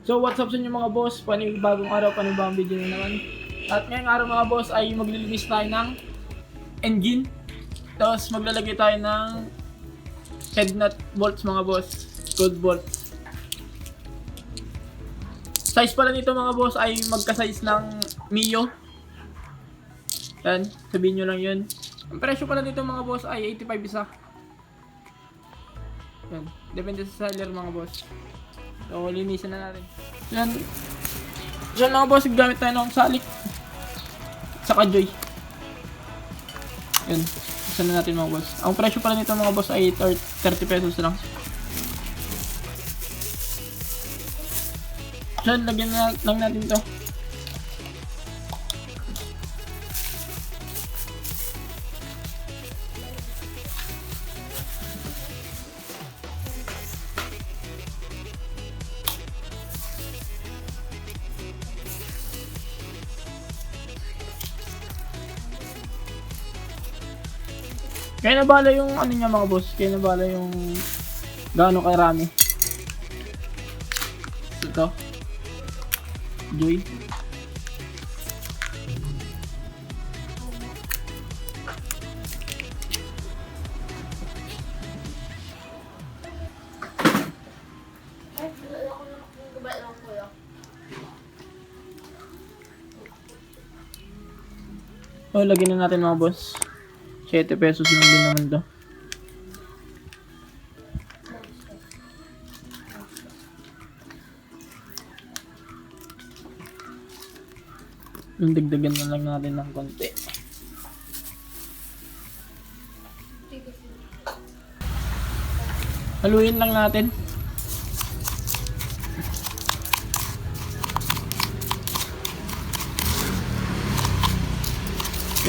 So what's up sa inyo mga boss, panibagong araw, panibagong video na naman. At ngayong araw mga boss ay maglilinis tayo ng engine. Tapos maglalagay tayo ng headnut bolts mga boss, gold bolts. Size pala nito mga boss ay magka-size ng Mio. Yan, sabihin nyo lang yun. Ang presyo pala nito mga boss ay 85 isa. Yan, depende sa seller mga boss. So, linisin na natin. Yan. Yan mga boss, gamit tayo ng Oxalic. Saka Joy. Yan. Isa na natin mga boss. Ang presyo pala nito mga boss ay 30 pesos lang. Yan, lagyan na lang natin to. Kaya nabala yung ano niya mga boss, kaya nabala yung gaano karami. Ito. Joy. Oh, lagyan na natin mga boss. 7 pesos lang din naman to. Yung dagdagan na lang natin ng konti. Haluin lang natin.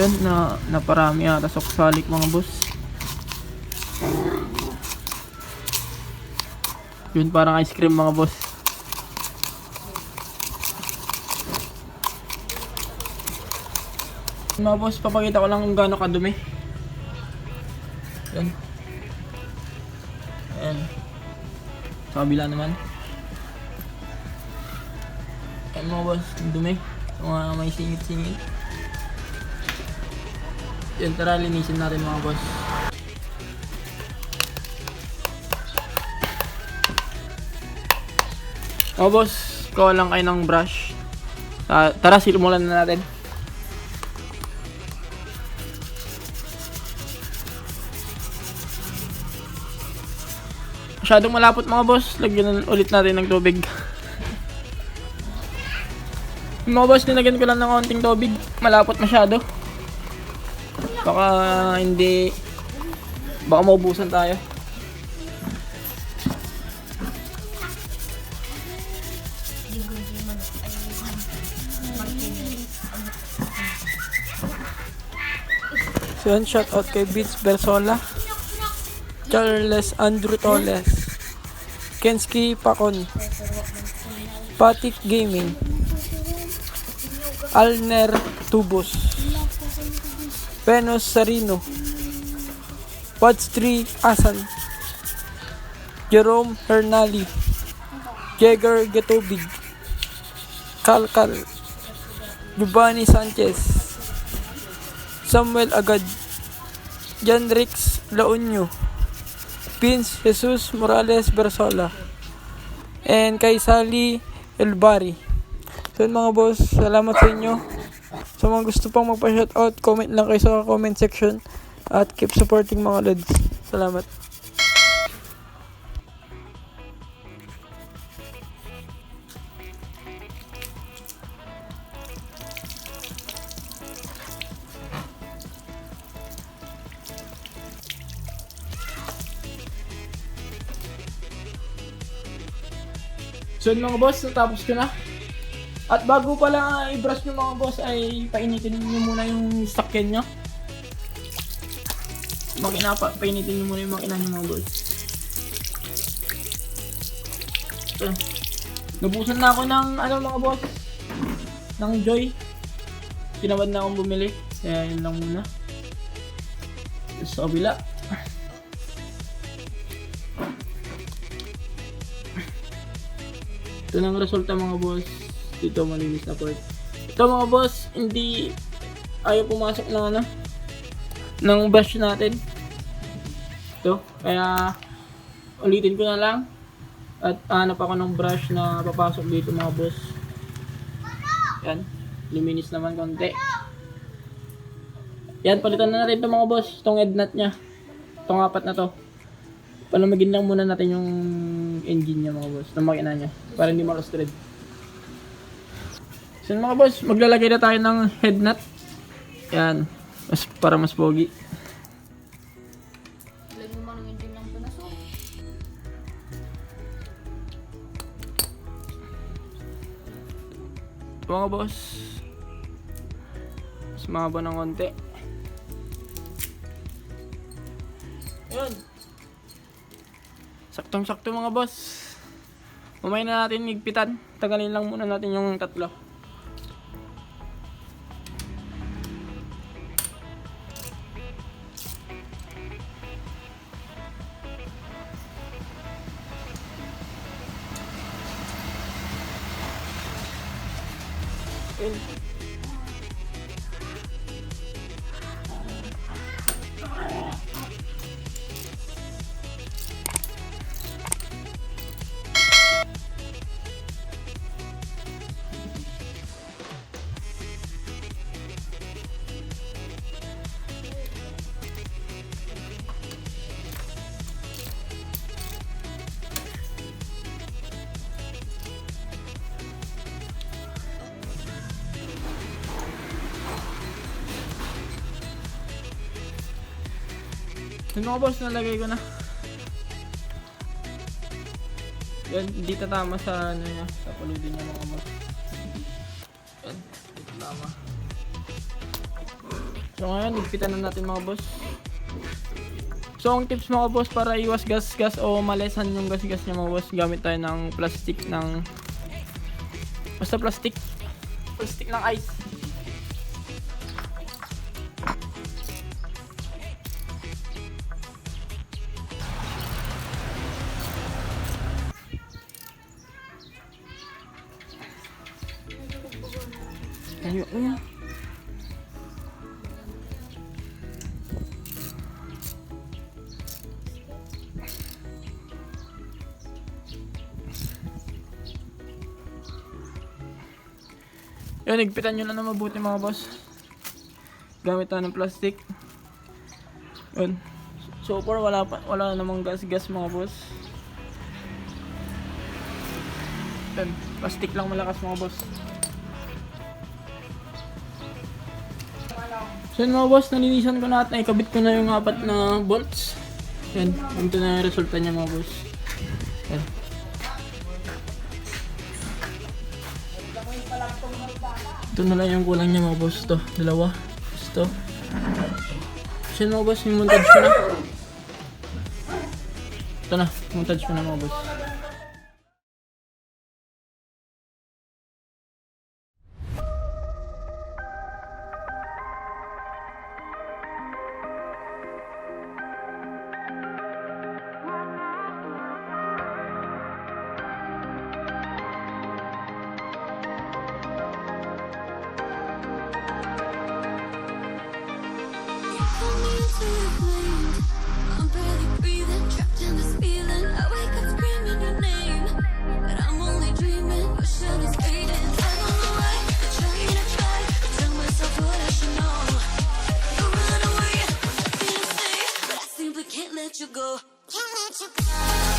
Yan, naparami ata sa Oxalic mga boss. Yun, parang ice cream mga boss. Mga boss, papakita ko lang kung gaano kadumi. Yan. Ayan. Sa kabila naman. Ayan mga boss, dumi. Sa mga may singit-singit. Yan, tara linisin natin mga boss. Mga boss, kuha lang kayo ng brush. Tara, simulan na natin. Masyadong malapot mga boss, lagyan ulit natin ng tubig. Mga boss, nilagyan ko lang ng konting tubig. Malapot masyado. Baka hindi, baka maubusan tayo. So yun, shout out kay Beats Bersola, Charles Andrew Toles, Kenski Pakon, Patik Gaming, Alner Tubos, Penos Sarino, Pods 3 Asan, Jerome Hernali, Jagger Getobig, Kalkal, Giovanni Sanchez, Samuel Agad, Janrix Launyo, Vince Jesus Morales Bersola, and kay Sally Elbari. So mga boss, salamat sa inyo. Sa mga gusto pang magpa-shoutout, comment lang kayo sa comment section. At keep supporting mga lods. Salamat. So mga boss, natapos ko na. At bago pala i-brush nyo mga boss ay painitin nyo muna yung sakyan nyo. Makina, painitin nyo muna yung makina nyo mga boss. So, nabusan na ako ng ano mga boss, ng Joy. Kinabad na akong bumili, kaya yun lang muna. Sa kabila. Ito na ang resulta mga boss. Dito malinis na part. Ito mga boss, hindi ayaw pumasok ng ano, ng brush natin. Ito, kaya ulitin ko na lang. At hanap ako ng brush na papasok dito mga boss. Yan, luminis naman konti. Yan, palitan na natin ito mga boss. Itong headnut nya. Itong apat na to. Palamagin lang muna natin yung engine nya mga boss. Ng makina nya. Para hindi makastred. So mga boss, maglalagay na tayo ng headnut. Yan. Para mas pogi. Lagyan mo ng engine ng panaso. Mga boss, mas mahaba ng konti. Yun, saktong sakto mga boss. Mamaya na natin higpitan. Tagalin lang muna natin yung tatlo. Yun. Yung mga boss, nalagay ko na. Yan, hindi tatama sa ano niya, sa paludin niya mga boss. Yan, hindi tatama. So ngayon, higpitan na natin mga boss. So ang tips mga boss para iwas gas-gas o malesan yung gas-gas niya mga boss, gamit tayo ng plastic ng... Basta plastic. Plastic ng ice. Ayun. Yun, higpitan nyo lang na mabuti mga boss. Gamit tayo ng plastic. Yun. So far wala namang gas-gas mga boss. Yun, plastic lang malakas mga boss. So yun mga boss, nalinisan ko na at naikabit ko na yung apat na bolts. Yan, ito na yung resulta niya mga boss. Yan. Ito na lang yung kulang niya mga boss. Ito, dalawa. Ito. So yun mga boss, yung montage ko na. Ito na, montage ko na mga boss. I'm barely breathing, trapped in this feeling. I wake up screaming your name, but I'm only dreaming. Vision is fading. I'm on the way, trying to fight. Tell myself what I should know. You run away, feel safe, but I simply can't let you go. Can't let you go.